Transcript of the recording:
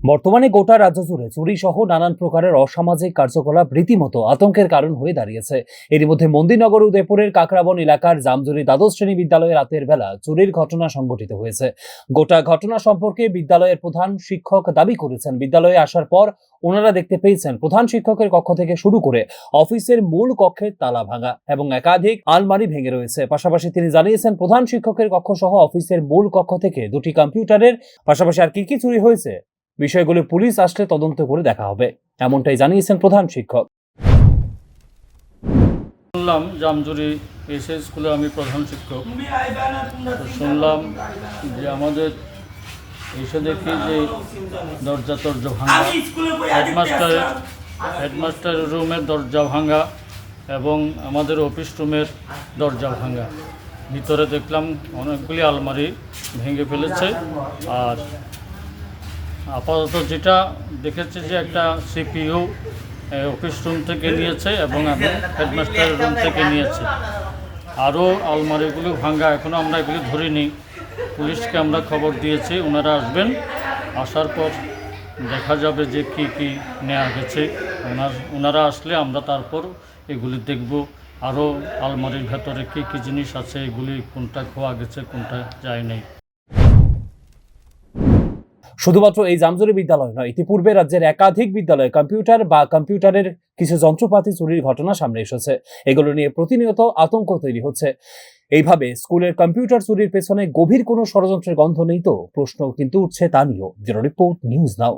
বর্তমানে গোটা রাজ্য জুড়ে চুরি সহ নানান প্রকারের অসামাজিক কার্যকলাপ রীতিমতো আতঙ্কের কারণ হয়ে দাঁড়িয়েছে। এরই মধ্যে মন্দিরনগর উদয়পুরের কাকরাবন এলাকার জামজুরি দ্বাদশ শ্রেণী বিদ্যালয়ে রাতের বেলা চুরির ঘটনা সংঘটিত হয়েছে। গোটা ঘটনা সম্পর্কে বিদ্যালয়ের প্রধান শিক্ষক দাবি করেছেন, বিদ্যালয়ে আসার পর ওনারা দেখতে পেয়েছেন প্রধান শিক্ষকের কক্ষ থেকে শুরু করে অফিসের মূল কক্ষের তালা ভাঙা এবং একাধিক আলমারি ভেঙে রয়েছে। পাশাপাশি তিনি জানিয়েছেন, প্রধান শিক্ষকের কক্ষ সহ অফিসের মূল কক্ষ থেকে দুটি কম্পিউটারের পাশাপাশি আর কি চুরি হয়েছে বিষয়গুলো পুলিশ আসলে তদন্ত করে দেখা হবে, এমনটাই জানিয়েছেন প্রধান শিক্ষক। শুনলাম জামজুরি এসএ স্কুলে আমি প্রধান শিক্ষক, শুনলাম যে আমাদের এসে দেখি যে দরজা ভাঙা, হেডমাস্টারের রুমের দরজা ভাঙা এবং আমাদের অফিস রুমের দরজা ভাঙা। ভিতরে দেখলাম অনেকগুলি আলমারি ভেঙে ফেলেছে। আর আপাতত যেটা দেখেছে যে একটা সিপিইউ অফিস রুম থেকে নিয়েছে এবং হেডমাস্টারের রুম থেকে নিয়েছে। আরও আলমারিগুলো ভাঙা, এখনও আমরা এগুলি ধরিনি। পুলিশকে আমরা খবর দিয়েছি, ওনারা আসবেন, আসার পর দেখা যাবে যে কি কি নেওয়া গেছে। ওনারা আসলে আমরা তারপর এগুলি দেখব, আরও আলমারির ভেতরে কি কি জিনিস আছে, এগুলি কোনটা খোয়া গেছে কোনটা যায় নাই। শুধুমাত্র এই জামজুরি বিদ্যালয় নয়, ইতিপূর্বে রাজ্যের একাধিক বিদ্যালয়ে কম্পিউটার বা কম্পিউটারের কিছু যন্ত্রপাতি চুরির ঘটনা সামনে এসেছে। এগুলো নিয়ে প্রতিনিয়ত আতঙ্ক তৈরি হচ্ছে। এইভাবে স্কুলের কম্পিউটার চুরির পেছনে গভীর কোনো ষড়যন্ত্রের গন্ধ নেই তো? প্রশ্ন কিন্তু উঠছে তা নিয়েও। Bureau report, news now.